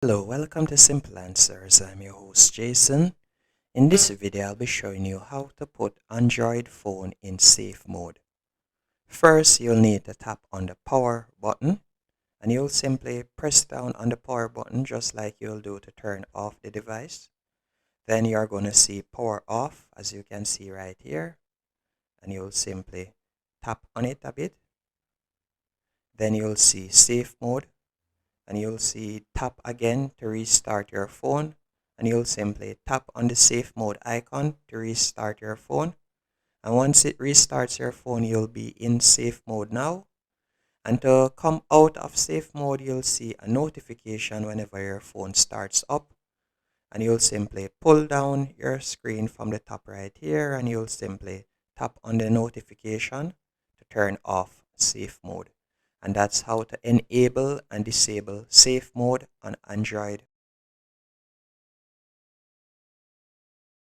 Hello, welcome to Simple Answers. I'm your host Jason. In this video, I'll be showing you how to put Android phone in safe mode. First, you'll need to tap on the power button and you'll simply press down on the power button just like you'll do to turn off the device. Then you're going to see power off, as you can see right here, and you'll simply tap on it a bit. Then you'll see safe mode, and you'll see tap again to restart your phone, and you'll simply tap on the safe mode icon to restart your phone. And once it restarts your phone, you'll be in safe mode now. And to come out of safe mode, you'll see a notification whenever your phone starts up, and you'll simply pull down your screen from the top right here, and you'll simply tap on the notification to turn off safe mode. And that's how to enable and disable safe mode on Android